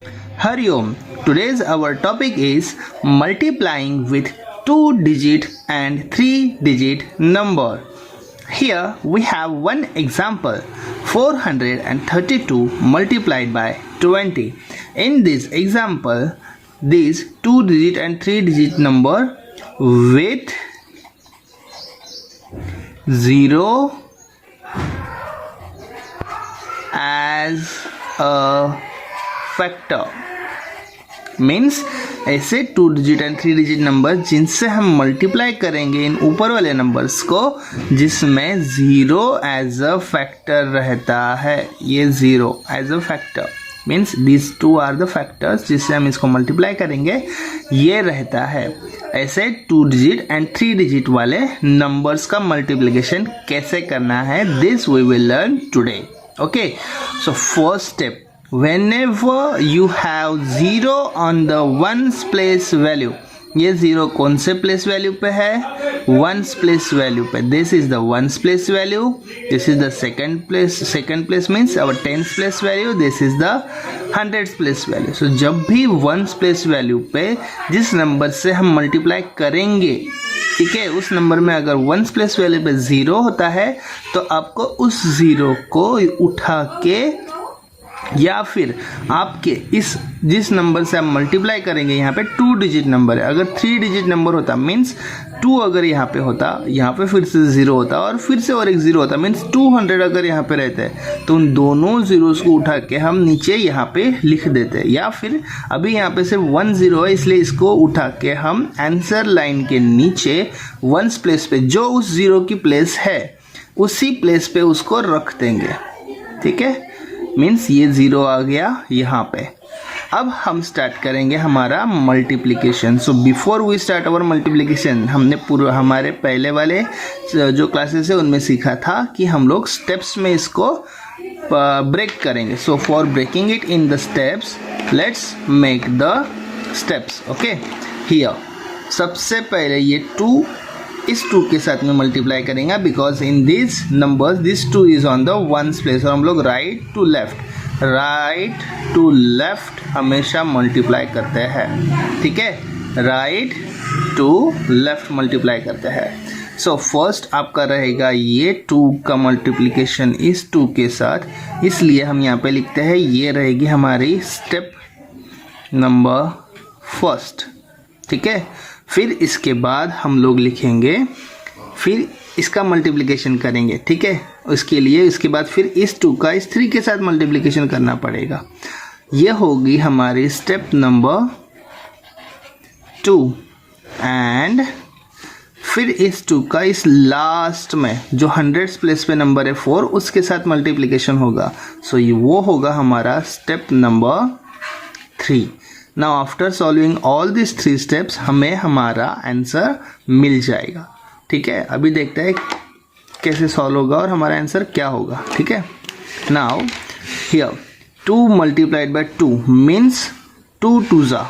Hari Om. Today's our topic is multiplying with 2-digit and 3-digit number. Here we have one example, 432 multiplied by 20. In this example, these 2-digit and 3-digit number with 0 as a factor means ऐसे 2-digit and 3-digit number जिनसे हम multiply करेंगे इन ऊपर वाले numbers को जिसमें 0 as a factor रहता है। ये 0 as a factor means this two are the factors जिससे हम इसको मल्टीप्लाई करेंगे, ये रहता है। ऐसे 2-digit एंड 3-digit वाले नंबर्स का मल्टीप्लिकेशन कैसे करना है, this we will learn today. Okay, so first step, whenever you have 0 on the ones place value, ये 0 कौन से प्लेस वैल्यू पे है, वंस प्लेस वैल्यू पे। This is the ones place value, this is the second place means our tens place value, this is the hundreds place value. So जब भी once place value पे जिस number से हम multiply करेंगे, ठीक है, उस नंबर में अगर वंस प्लेस वैल्यू पे 0 होता है तो आपको उस 0 को उठा के या फिर आपके इस जिस नंबर से आप मल्टीप्लाई करेंगे, यहाँ पे 2-digit नंबर है, अगर 3-digit नंबर होता मीन्स 2 अगर यहाँ पे होता, यहाँ पे फिर से 0 होता और फिर से और एक 0 होता मीन्स 200 अगर यहाँ पे रहते हैं तो उन दोनों जीरोस को उठा के हम नीचे यहाँ पे लिख देते हैं। या फिर अभी यहाँ पे सिर्फ 1 0 है इसलिए इसको उठा के हम आंसर लाइन के नीचे वंस प्लेस पे जो उस 0 की प्लेस है उसी प्लेस पे उसको रख देंगे। ठीक है, मीन्स ये 0 आ गया यहाँ पे। अब हम स्टार्ट करेंगे हमारा multiplication. So before we start our multiplication, हमने पूरा हमारे पहले वाले जो क्लासेस है उनमें सीखा था कि हम लोग स्टेप्स में इसको ब्रेक करेंगे। So for breaking it in the steps, let's make the steps. Okay, here सबसे पहले ये 2 इस 2 के साथ में मल्टीप्लाई करेंगे because in this numbers this 2 is on the ones place और हम लोग राइट टू लेफ्ट हमेशा मल्टीप्लाई करते हैं। ठीक है, राइट टू लेफ्ट मल्टीप्लाई करते हैं। सो फर्स्ट आपका रहेगा ये 2 का मल्टीप्लिकेशन इस 2 के साथ, इसलिए हम यहाँ पे लिखते हैं ये रहेगी हमारी स्टेप नंबर फर्स्ट। ठीक है, फिर इसके बाद हम लोग लिखेंगे, फिर इसका मल्टीप्लिकेशन करेंगे। ठीक है, उसके लिए इसके बाद फिर इस 2 का इस 3 के साथ मल्टीप्लिकेशन करना पड़ेगा। ये होगी हमारी स्टेप नंबर 2 एंड फिर इस 2 का इस लास्ट में जो हंड्रेड्स प्लेस पे नंबर है 4 उसके साथ मल्टीप्लिकेशन होगा। सो ये वो होगा हमारा step number 3। Now after solving all this 3 steps हमें हमारा आंसर मिल जाएगा। ठीक है, अभी देखते हैं कैसे सॉल्व होगा और हमारा आंसर क्या होगा। ठीक है, now here 2 multiplied bye 2 means 2 2 जा,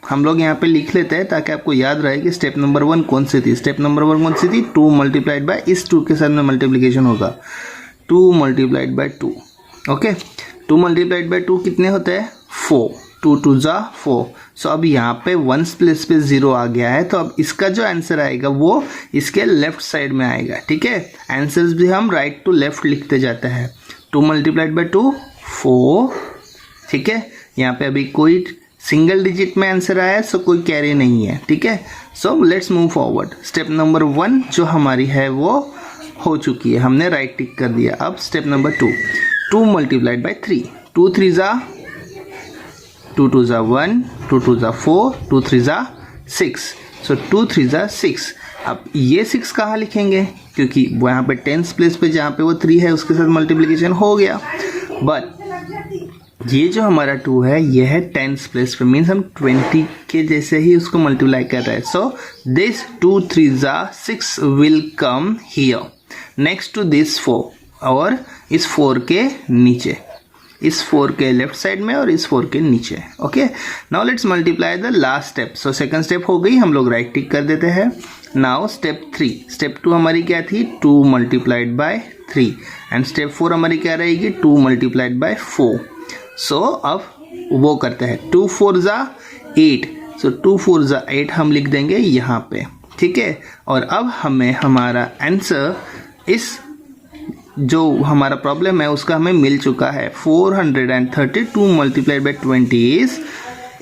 हम लोग यहाँ पे लिख लेते हैं ताकि आपको याद रहे कि स्टेप नंबर 1 कौन सी थी। स्टेप नंबर 1 कौन सी थी, 2 मल्टीप्लाइड बाय इस 2 के साथ में मल्टीप्लिकेशन होगा 2 multiplied bye 2। Okay, 2 multiplied bye 2 कितने होते हैं, 4, 2 2 जा 4। सो अब यहाँ पे वंस प्लेस पे 0 आ गया है तो अब इसका जो आंसर आएगा वो इसके लेफ्ट साइड में आएगा। ठीक है, आंसर्स भी हम राइट टू लेफ्ट लिखते जाते हैं। 2 मल्टीप्लाइड बाय 2 4। ठीक है, यहाँ पे अभी कोई सिंगल डिजिट में आंसर आया है सो कोई कैरी नहीं है। ठीक है, so let's move forward. Step number 1 जो हमारी है वो हो चुकी है, हमने राइट टिक कर दिया। अब स्टेप नंबर 2, 2 मल्टीप्लाइड बाय 3, 2 3 जा 2 2 जा 1, 2 2 जा 4, 2 3 जा 6। सो 2 3 जा 6। अब ये 6 कहाँ लिखेंगे, क्योंकि वहाँ पे टेंस प्लेस पे जहाँ पे वो 3 है उसके साथ मल्टीप्लिकेशन हो गया। बट ये जो हमारा 2 है ये है टेंस प्लेस पे मीन्स हम 20 के जैसे ही उसको मल्टीप्लाई कर रहे हैं। सो दिस 2 3 जा 6 will come here next to this 4 और इस 4 के नीचे, इस 4 के लेफ्ट साइड में और इस 4 के नीचे। Okay, now let's multiply the last step. So second step हो गई, हम लोग राइट टिक कर देते हैं। नाउ स्टेप 3, स्टेप 2 हमारी क्या थी, 2 मल्टीप्लाइड बाय 3 एंड स्टेप 4 हमारी क्या रहेगी, 2 मल्टीप्लाइड बाय 4। सो अब वो करते हैं 2 4 ज़ा 8, सो 2 4 ज़ा 8 हम लिख देंगे यहाँ पे, ठीक है। और अब हमें हमारा आंसर इस जो हमारा प्रॉब्लम है उसका हमें मिल चुका है। 432 मल्टीप्लाइड बाई 20 इज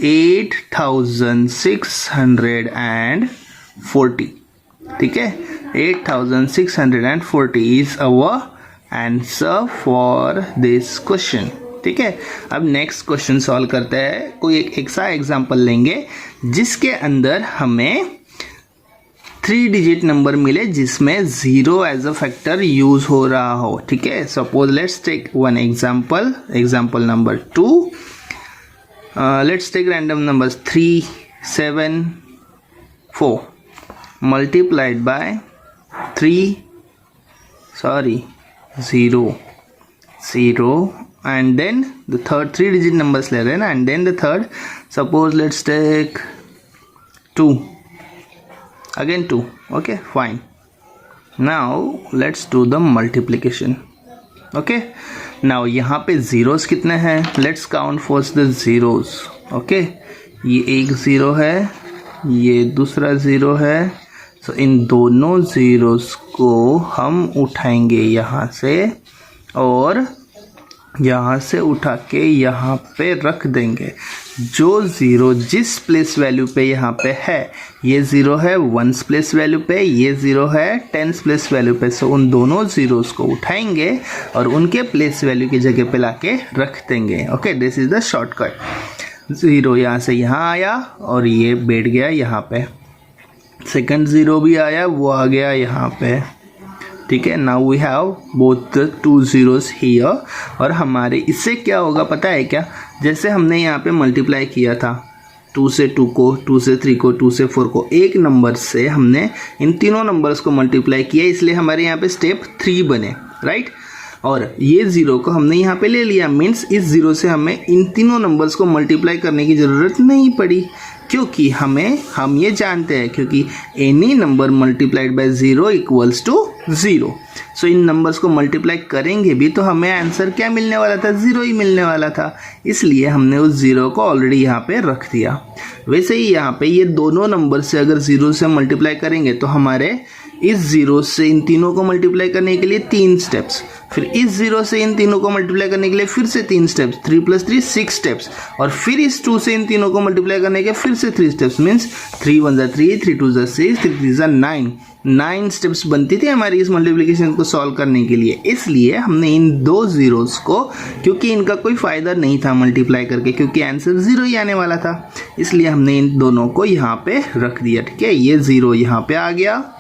8640, ठीक है। 8640 is our answer for this question, ठीक है। अब नेक्स्ट क्वेश्चन सॉल्व करते हैं। कोई एक ऐसा एग्जांपल लेंगे जिसके अंदर हमें 3 डिजिट नंबर मिले जिसमें 0 एज अ फैक्टर यूज हो रहा हो, ठीक है। Suppose let's take one example, example number 2। Let's take random numbers 3 7 4 multiplied by 0 and then the third 3 digit numbers ले रहे हैं ना, and then the third, suppose let's take 2, again 2, okay fine. Now let's do the multiplication, okay. now यहाँ पे zeros कितने हैं, let's count first the zeros, okay. ये एक 0 है, ये दूसरा 0 है, so इन दोनों zeros को हम उठाएंगे यहाँ से और यहाँ से उठा के यहाँ पे रख देंगे। जो 0 जिस प्लेस वैल्यू पे यहाँ पे है, ये 0 है 1s प्लेस वैल्यू पे, ये 0 है 10s प्लेस वैल्यू पे, सो उन दोनों zeros को उठाएंगे और उनके प्लेस वैल्यू की जगह पे लाके रख देंगे, okay. This is the shortcut. 0 यहाँ से यहाँ आया और ये बैठ गया यहाँ पे, सेकंड 0 भी आया, वो आ गया यहाँ पे, ठीक है। Now we have both the 2 zeros here. और हमारे इससे क्या होगा पता है क्या, जैसे हमने यहाँ पे मल्टीप्लाई किया था 2 से 2 को, 2 से 3 को, 2 से 4 को, एक नंबर से हमने इन तीनों नंबर्स को मल्टीप्लाई किया, इसलिए हमारे यहाँ पे स्टेप 3 बने, राइट। और ये 0 को हमने यहाँ पे ले लिया, मीन्स इस 0 से हमें इन तीनों नंबर्स को मल्टीप्लाई करने की ज़रूरत नहीं पड़ी, क्योंकि हम ये जानते हैं क्योंकि any number multiplied by 0 equals to 0। So इन नंबर्स को मल्टीप्लाई करेंगे भी तो हमें आंसर क्या मिलने वाला था, 0 ही मिलने वाला था, इसलिए हमने उस 0 को ऑलरेडी यहाँ पे रख दिया। वैसे ही यहाँ पे ये दोनों नंबर से अगर 0 से मल्टीप्लाई करेंगे तो हमारे इस 0 से इन तीनों को मल्टीप्लाई करने के लिए 3 स्टेप्स, फिर इस 0 से इन तीनों को मल्टीप्लाई करने के लिए फिर से 3 स्टेप्स, 3 + 3 6 स्टेप्स, और फिर इस 2 से इन तीनों को मल्टीप्लाई करने के फिर से 3 स्टेप्स, मीन्स 3 × 1 = 3, 3 × 2 = 6, 3 × 3 = 9। 9 स्टेप्स बनती थी हमारी इस मल्टीप्लिकेशन को सॉल्व करने के लिए, इसलिए हमने इन 2 zeros को, क्योंकि इनका कोई फ़ायदा नहीं था मल्टीप्लाई करके, क्योंकि आंसर 0 ही आने वाला था, इसलिए हमने इन दोनों को यहाँ पे रख दिया, ठीक है। ये 0 यहाँ पे आ गया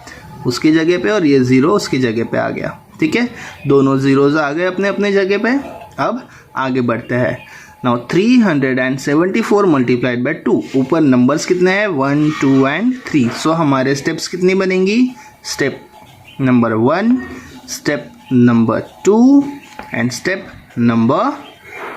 उसकी जगह पे और ये 0 उसकी जगह पे आ गया, ठीक है। दोनों zeros आ गए अपने अपने जगह पे। अब आगे बढ़ते हैं। नाउ 374 मल्टीप्लाइड बाय 2, ऊपर नंबर्स कितने हैं 1 2 एंड 3, सो हमारे स्टेप्स कितनी बनेंगी, step number 1, step number 2 and step number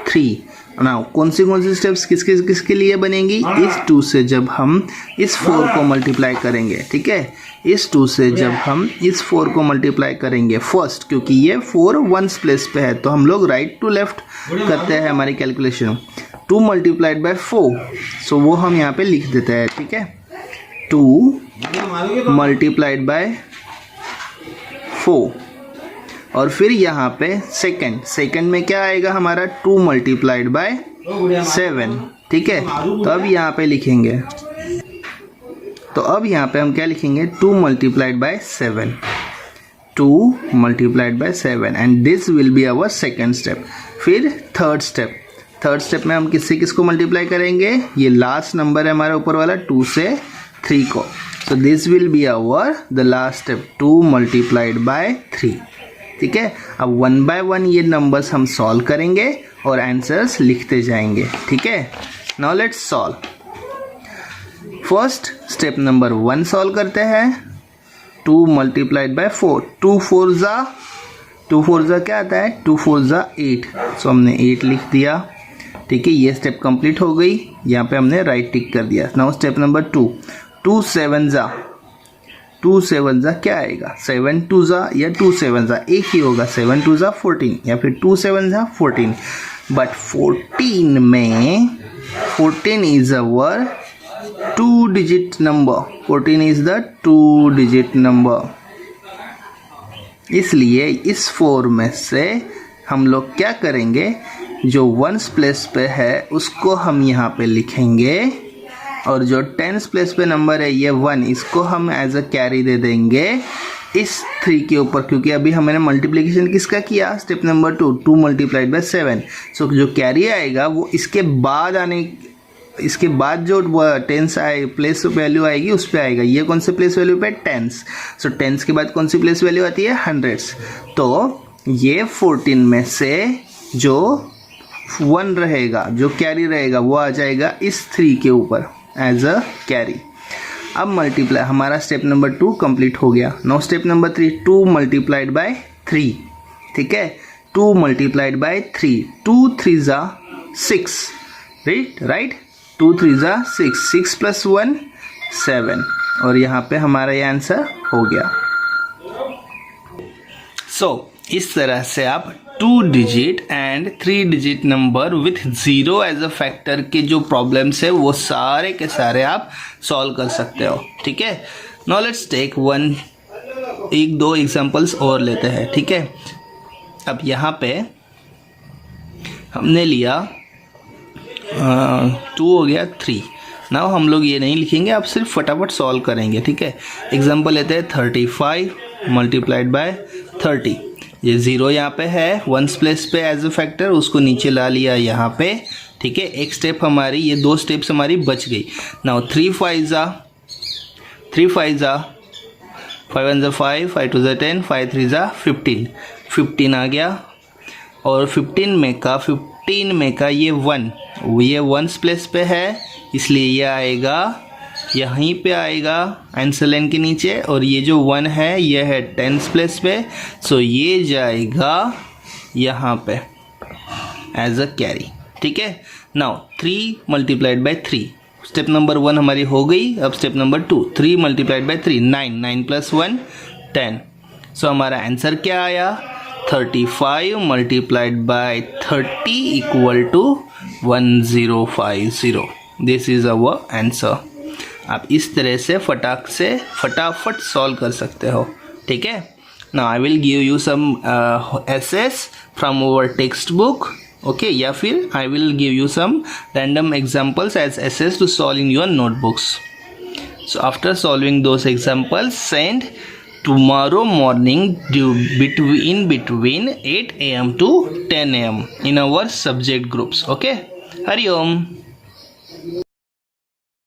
3। Now कौन सी स्टेप्स किसके लिए बनेंगी, इस 2 से जब हम इस 4 को मल्टीप्लाई करेंगे, ठीक है। इस 2 से जब हम इस 4 को मल्टीप्लाई करेंगे फर्स्ट, क्योंकि ये 4 1s प्लेस पे है तो हम लोग राइट टू लेफ्ट करते हैं हमारी कैलकुलेशन। 2 मल्टीप्लाइड बाय 4, सो वो हम यहाँ पे लिख देते हैं, ठीक है। 2 मल्टीप्लाइड बाय 4 और फिर यहाँ पे सेकंड में क्या आएगा हमारा 2 मल्टीप्लाइड बाय 7, ठीक है। तो अब यहाँ पे लिखेंगे, तो अब यहाँ पे हम क्या लिखेंगे 2 multiplied by 7, 2 multiplied by 7 and this will be our second step. फिर थर्ड स्टेप में हम किसको मल्टीप्लाई करेंगे, ये लास्ट नंबर है हमारा ऊपर वाला 2 से 3 को, so this will be our the last step 2 multiplied by 3, ठीक है। अब 1 बाय 1 ये नंबर्स हम सॉल्व करेंगे और आंसर्स लिखते जाएंगे, ठीक है। Now let's solve. First step number 1 solve करते हैं। 2 मल्टीप्लाइड बाय 4, 2 4 ज़ा क्या आता है 2 4 ज़ा 8, सो हमने 8 लिख दिया, ठीक है। ये स्टेप कंप्लीट हो गई, यहाँ पे हमने राइट टिक कर दिया। नाउ स्टेप नंबर 2, 2 7 ज़ा क्या आएगा 7 2 ज़ा या 2 7 ज़ा एक ही होगा, 7 2 ज़ा 14 या फिर 2 7 ज़ा 14। बट 14 में 14 is our 2 digit number, 14 is the 2 digit number. इसलिए इस 4 में से हम लोग क्या करेंगे, जो 1s प्लेस पे है उसको हम यहाँ पे लिखेंगे, और जो 10s प्लेस पे नंबर है ये 1, इसको हम एज अ कैरी दे देंगे इस 3 के ऊपर, क्योंकि अभी हमने मल्टीप्लिकेशन किसका किया, स्टेप नंबर 2, 2 मल्टीप्लाइड बाय 7। सो जो कैरी आएगा वो इसके बाद जो 10s आए प्लेस वैल्यू आएगी उस पे आएगा। ये कौन से प्लेस वैल्यू पे, 10s। सो 10s के बाद कौन सी प्लेस वैल्यू आती है, 100s। तो ये 14 में से जो 1 रहेगा, जो कैरी रहेगा, वो आ जाएगा इस 3 के ऊपर एज अ कैरी। अब मल्टीप्लाई, हमारा स्टेप नंबर 2 कंप्लीट हो गया। Now step number 3, 2 multiplied by 3। ठीक है, 2 मल्टीप्लाइड बाय 3, 2 3 जा 6, राइट 2 3 जा 6, 6 प्लस 1 7, और यहाँ पे हमारा ये आंसर हो गया। सो इस तरह से आप 2 digit and 3 digit number with 0 as a factor के जो प्रॉब्लम्स है वो सारे के सारे आप सॉल्व कर सकते हो। ठीक है, नाउ लेट्स टेक 1-2 एग्जांपल्स और लेते हैं। ठीक है, अब यहाँ पे हमने लिया 2 हो गया 3। नाउ हम लोग ये नहीं लिखेंगे, आप सिर्फ फटाफट सॉल्व करेंगे। ठीक है, एग्जांपल लेते हैं 35 मल्टीप्लाइड बाय 30। ये 0 यहाँ पे है, 1s प्लेस पे एज अ फैक्टर, उसको नीचे ला लिया यहाँ पे। ठीक है, एक स्टेप हमारी, ये 2 स्टेप्स हमारी बच गई। नाउ 3 5 जा 5 1 जा 5, 5 2 जा 10, 5 3 जा 15, 15 आ गया। और 15 में का ये 1, ये 1s प्लेस पे है, इसलिए ये आएगा यहीं पे आएगा आंसर लाइन के नीचे, और ये जो 1 है ये है 10s प्लेस पे, सो ये जाएगा यहाँ पे एज अ कैरी। ठीक है, now 3 multiplied by 3, step number 1 हमारी हो गई। अब step number 2, 3 multiplied by 3, 9, 9 plus 1 10। So हमारा आंसर क्या आया, 35 multiplied by 30 equal to 1050। This is our answer. आप इस तरह से फटाफट सॉल्व कर सकते हो। ठीक है, now I will give you some essays from our text book, okay, या फिर I will give you some random examples as essays to solve in your notebooks. So after solving those examples, send tomorrow morning between 8 AM to 10 AM in our subject groups. Okay, Hari Om.